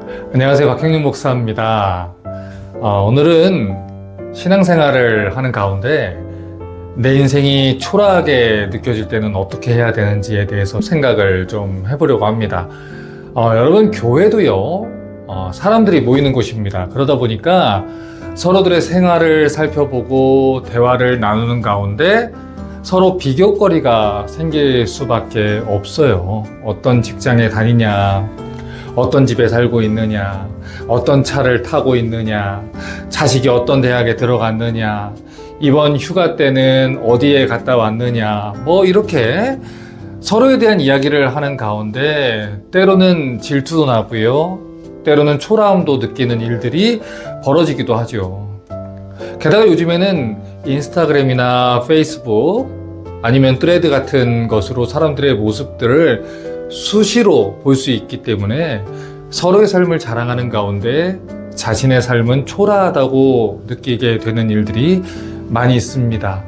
안녕하세요. 박형림 목사입니다. 오늘은 신앙생활을 하는 가운데 내 인생이 초라하게 느껴질 때는 어떻게 해야 되는지에 대해서 생각을 좀 해보려고 합니다. 여러분, 교회도요, 사람들이 모이는 곳입니다. 그러다 보니까 서로들의 생활을 살펴보고 대화를 나누는 가운데 서로 비교거리가 생길 수밖에 없어요. 어떤 직장에 다니냐, 어떤 집에 살고 있느냐, 어떤 차를 타고 있느냐, 자식이 어떤 대학에 들어갔느냐, 이번 휴가 때는 어디에 갔다 왔느냐, 이렇게 서로에 대한 이야기를 하는 가운데 때로는 질투도 나고요, 때로는 초라함도 느끼는 일들이 벌어지기도 하죠. 게다가 요즘에는 인스타그램이나 페이스북 아니면 트레드 같은 것으로 사람들의 모습들을 수시로 볼 수 있기 때문에 서로의 삶을 자랑하는 가운데 자신의 삶은 초라하다고 느끼게 되는 일들이 많이 있습니다.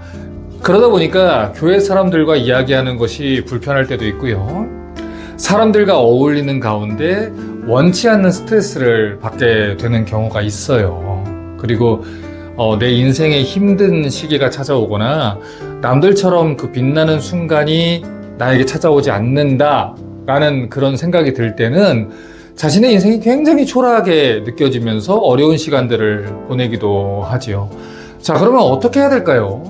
그러다 보니까 교회 사람들과 이야기하는 것이 불편할 때도 있고요. 사람들과 어울리는 가운데 원치 않는 스트레스를 받게 되는 경우가 있어요. 그리고 내 인생에 힘든 시기가 찾아오거나 남들처럼 그 빛나는 순간이 나에게 찾아오지 않는다 라는 그런 생각이 들 때는 자신의 인생이 굉장히 초라하게 느껴지면서 어려운 시간들을 보내기도 하지요. 자, 그러면 어떻게 해야 될까요?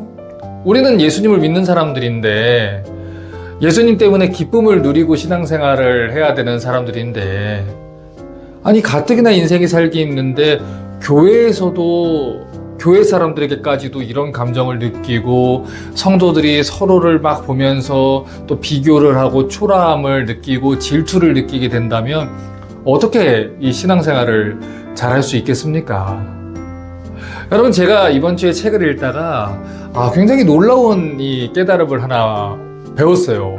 우리는 예수님을 믿는 사람들인데, 예수님 때문에 기쁨을 누리고 신앙생활을 해야 되는 사람들인데, 아니 가뜩이나 인생이 살기 힘든데 교회에서도 교회 사람들에게까지도 이런 감정을 느끼고 성도들이 서로를 막 보면서 또 비교를 하고 초라함을 느끼고 질투를 느끼게 된다면 어떻게 이 신앙생활을 잘할 수 있겠습니까? 여러분, 제가 이번 주에 책을 읽다가 굉장히 놀라운 이 깨달음을 하나 배웠어요.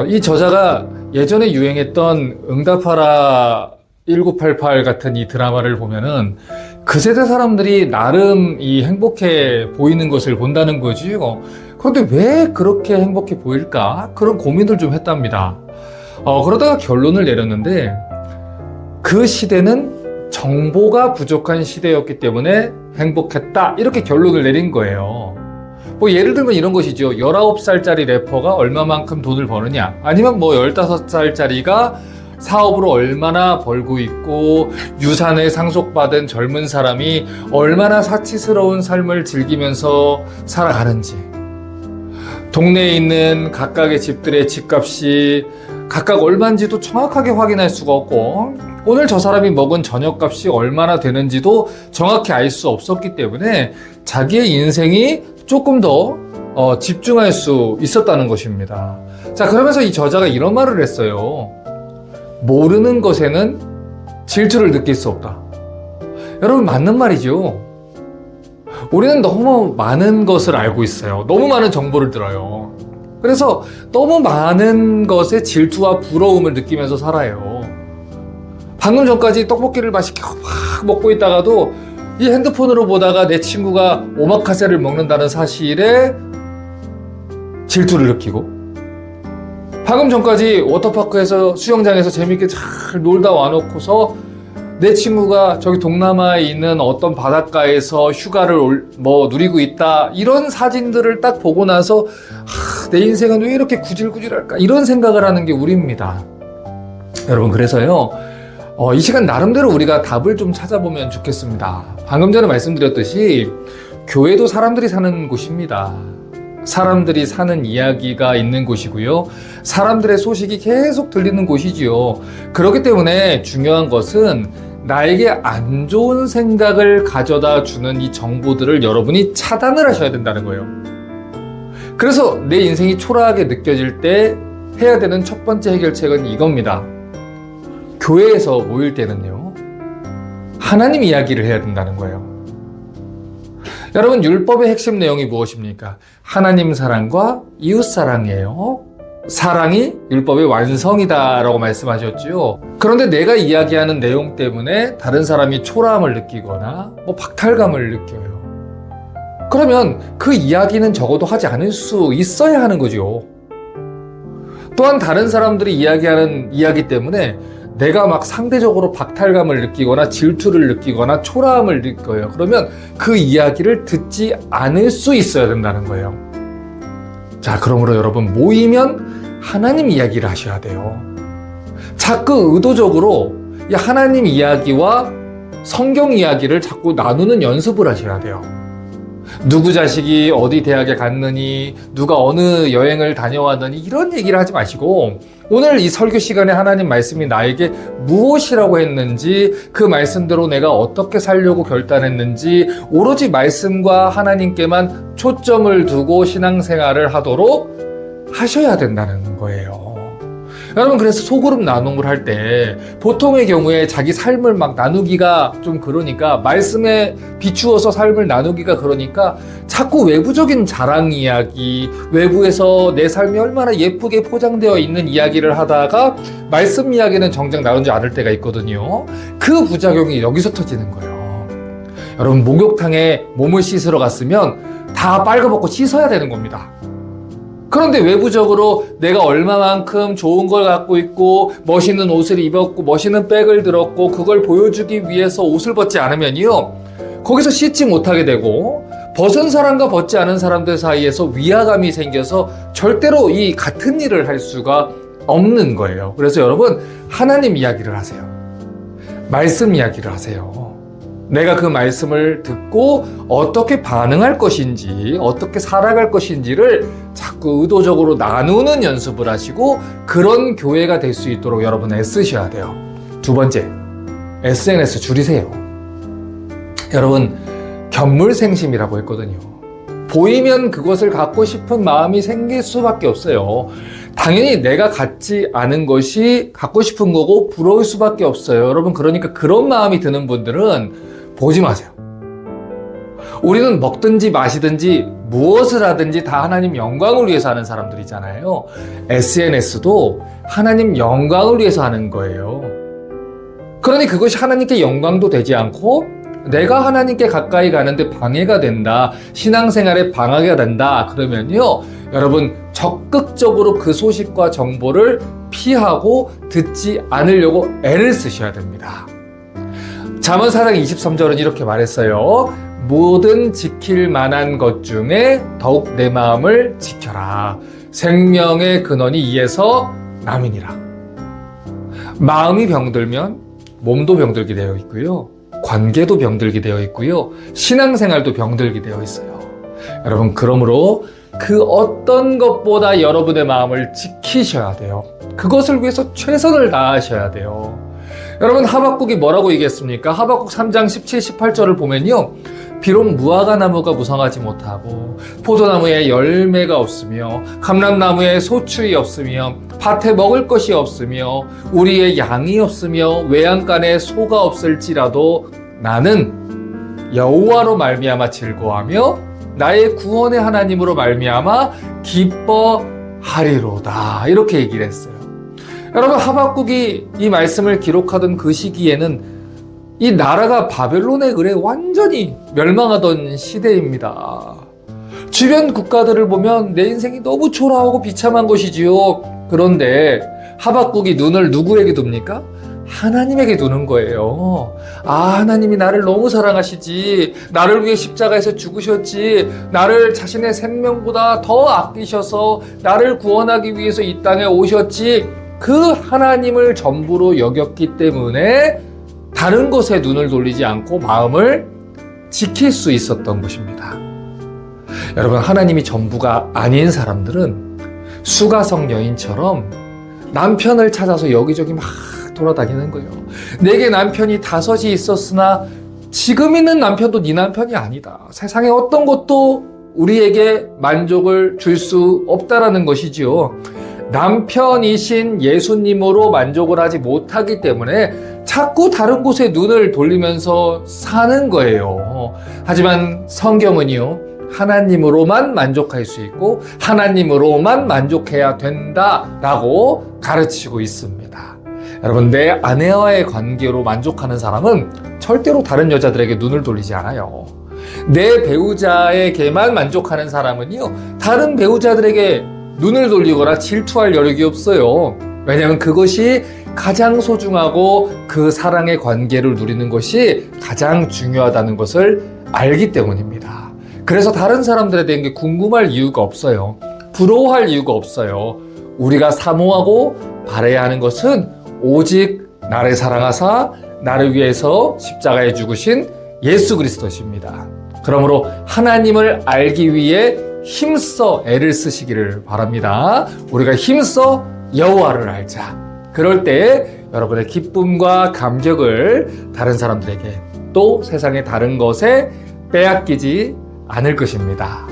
이 저자가 예전에 유행했던 응답하라 1988 같은 이 드라마를 보면은 그 세대 사람들이 나름 이 행복해 보이는 것을 본다는 거지요. 그런데 왜 그렇게 행복해 보일까? 그런 고민을 좀 했답니다. 그러다가 결론을 내렸는데 그 시대는 정보가 부족한 시대였기 때문에 행복했다. 이렇게 결론을 내린 거예요. 예를 들면 이런 것이죠. 19살짜리 래퍼가 얼마만큼 돈을 버느냐, 아니면 15살짜리가 사업으로 얼마나 벌고 있고 유산을 상속받은 젊은 사람이 얼마나 사치스러운 삶을 즐기면서 살아가는지, 동네에 있는 각각의 집들의 집값이 각각 얼마인지도 정확하게 확인할 수가 없고 오늘 저 사람이 먹은 저녁값이 얼마나 되는지도 정확히 알 수 없었기 때문에 자기의 인생이 조금 더 집중할 수 있었다는 것입니다. 자, 그러면서 이 저자가 이런 말을 했어요. 모르는 것에는 질투를 느낄 수 없다. 여러분, 맞는 말이죠. 우리는 너무 많은 것을 알고 있어요. 너무 많은 정보를 들어요. 그래서 너무 많은 것에 질투와 부러움을 느끼면서 살아요. 방금 전까지 떡볶이를 맛있게 막 먹고 있다가도 이 핸드폰으로 보다가 내 친구가 오마카세를 먹는다는 사실에 질투를 느끼고, 방금 전까지 워터파크에서 수영장에서 재밌게 잘 놀다 와놓고서 내 친구가 저기 동남아에 있는 어떤 바닷가에서 휴가를 누리고 있다, 이런 사진들을 딱 보고 나서 내 인생은 왜 이렇게 구질구질할까, 이런 생각을 하는 게 우리입니다. 여러분, 그래서요, 이 시간 나름대로 우리가 답을 좀 찾아보면 좋겠습니다. 방금 전에 말씀드렸듯이 교회도 사람들이 사는 곳입니다. 사람들이 사는 이야기가 있는 곳이고요. 사람들의 소식이 계속 들리는 곳이지요. 그렇기 때문에 중요한 것은 나에게 안 좋은 생각을 가져다 주는 이 정보들을 여러분이 차단을 하셔야 된다는 거예요. 그래서 내 인생이 초라하게 느껴질 때 해야 되는 첫 번째 해결책은 이겁니다. 교회에서 모일 때는요, 하나님 이야기를 해야 된다는 거예요. 여러분, 율법의 핵심 내용이 무엇입니까? 하나님 사랑과 이웃 사랑이에요. 사랑이 율법의 완성이다라고 말씀하셨죠. 그런데 내가 이야기하는 내용 때문에 다른 사람이 초라함을 느끼거나 박탈감을 느껴요. 그러면 그 이야기는 적어도 하지 않을 수 있어야 하는 거죠. 또한 다른 사람들이 이야기하는 이야기 때문에 내가 막 상대적으로 박탈감을 느끼거나 질투를 느끼거나 초라함을 느껴요. 그러면 그 이야기를 듣지 않을 수 있어야 된다는 거예요. 자, 그러므로 여러분, 모이면 하나님 이야기를 하셔야 돼요. 자꾸 의도적으로 이 하나님 이야기와 성경 이야기를 자꾸 나누는 연습을 하셔야 돼요. 누구 자식이 어디 대학에 갔느니, 누가 어느 여행을 다녀왔느니, 이런 얘기를 하지 마시고, 오늘 이 설교 시간에 하나님 말씀이 나에게 무엇이라고 했는지, 그 말씀대로 내가 어떻게 살려고 결단했는지, 오로지 말씀과 하나님께만 초점을 두고 신앙생활을 하도록 하셔야 된다는 거예요. 여러분, 그래서 소그룹 나눔을 할 때 보통의 경우에 자기 삶을 막 나누기가 좀 그러니까, 말씀에 비추어서 삶을 나누기가 그러니까 자꾸 외부적인 자랑 이야기, 외부에서 내 삶이 얼마나 예쁘게 포장되어 있는 이야기를 하다가 말씀 이야기는 정작 나누지 않을 때가 있거든요. 그 부작용이 여기서 터지는 거예요. 여러분, 목욕탕에 몸을 씻으러 갔으면 다 빨가벗고 씻어야 되는 겁니다. 그런데 외부적으로 내가 얼마만큼 좋은 걸 갖고 있고 멋있는 옷을 입었고 멋있는 백을 들었고 그걸 보여주기 위해서 옷을 벗지 않으면요, 거기서 씻지 못하게 되고 벗은 사람과 벗지 않은 사람들 사이에서 위화감이 생겨서 절대로 이 같은 일을 할 수가 없는 거예요. 그래서 여러분, 하나님 이야기를 하세요. 말씀 이야기를 하세요. 내가 그 말씀을 듣고 어떻게 반응할 것인지, 어떻게 살아갈 것인지를 자꾸 의도적으로 나누는 연습을 하시고, 그런 교회가 될 수 있도록 여러분 애쓰셔야 돼요. 두 번째, SNS 줄이세요. 여러분, 견물생심이라고 했거든요. 보이면 그것을 갖고 싶은 마음이 생길 수밖에 없어요. 당연히 내가 갖지 않은 것이 갖고 싶은 거고 부러울 수밖에 없어요. 여러분, 그러니까 그런 마음이 드는 분들은 보지 마세요. 우리는 먹든지 마시든지 무엇을 하든지 다 하나님 영광을 위해서 하는 사람들이잖아요. SNS도 하나님 영광을 위해서 하는 거예요. 그러니 그것이 하나님께 영광도 되지 않고 내가 하나님께 가까이 가는데 방해가 된다, 신앙생활에 방해가 된다, 그러면요, 여러분, 적극적으로 그 소식과 정보를 피하고 듣지 않으려고 애를 쓰셔야 됩니다. 잠언 4장 23절은 이렇게 말했어요. 모든 지킬 만한 것 중에 더욱 내 마음을 지켜라. 생명의 근원이 이에서 남이니라. 마음이 병들면 몸도 병들게 되어 있고요, 관계도 병들게 되어 있고요, 신앙생활도 병들게 되어 있어요. 여러분, 그러므로 그 어떤 것보다 여러분의 마음을 지키셔야 돼요. 그것을 위해서 최선을 다하셔야 돼요. 여러분, 하박국이 뭐라고 얘기했습니까? 하박국 3장 17, 18절을 보면요, 비록 무화과 나무가 무성하지 못하고 포도나무에 열매가 없으며 감람나무에 소출이 없으며 밭에 먹을 것이 없으며 우리의 양이 없으며 외양간에 소가 없을지라도 나는 여호와로 말미암아 즐거워하며 나의 구원의 하나님으로 말미암아 기뻐하리로다, 이렇게 얘기를 했어요. 여러분, 하박국이 이 말씀을 기록하던 그 시기에는 이 나라가 바벨론의 글에 완전히 멸망하던 시대입니다. 주변 국가들을 보면 내 인생이 너무 초라하고 비참한 것이지요. 그런데 하박국이 눈을 누구에게 둡니까? 하나님에게 두는 거예요. 아, 하나님이 나를 너무 사랑하시지, 나를 위해 십자가에서 죽으셨지, 나를 자신의 생명보다 더 아끼셔서 나를 구원하기 위해서 이 땅에 오셨지, 그 하나님을 전부로 여겼기 때문에 다른 것에 눈을 돌리지 않고 마음을 지킬 수 있었던 것입니다. 여러분, 하나님이 전부가 아닌 사람들은 수가성 여인처럼 남편을 찾아서 여기저기 막 돌아다니는 거예요. 내게 남편이 5이 있었으나 지금 있는 남편도 네 남편이 아니다. 세상에 어떤 것도 우리에게 만족을 줄 수 없다라는 것이지요. 남편이신 예수님으로 만족을 하지 못하기 때문에 자꾸 다른 곳에 눈을 돌리면서 사는 거예요. 하지만 성경은요, 하나님으로만 만족할 수 있고 하나님으로만 만족해야 된다라고 가르치고 있습니다. 여러분, 내 아내와의 관계로 만족하는 사람은 절대로 다른 여자들에게 눈을 돌리지 않아요. 내 배우자에게만 만족하는 사람은요, 다른 배우자들에게 눈을 돌리거나 질투할 여력이 없어요. 왜냐하면 그것이 가장 소중하고 그 사랑의 관계를 누리는 것이 가장 중요하다는 것을 알기 때문입니다. 그래서 다른 사람들에 대한 게 궁금할 이유가 없어요. 부러워할 이유가 없어요. 우리가 사모하고 바라야 하는 것은 오직 나를 사랑하사 나를 위해서 십자가에 죽으신 예수 그리스도십니다. 그러므로 하나님을 알기 위해 힘써 애를 쓰시기를 바랍니다. 우리가 힘써 여호와를 알자. 그럴 때 여러분의 기쁨과 감격을 다른 사람들에게 또 세상의 다른 것에 빼앗기지 않을 것입니다.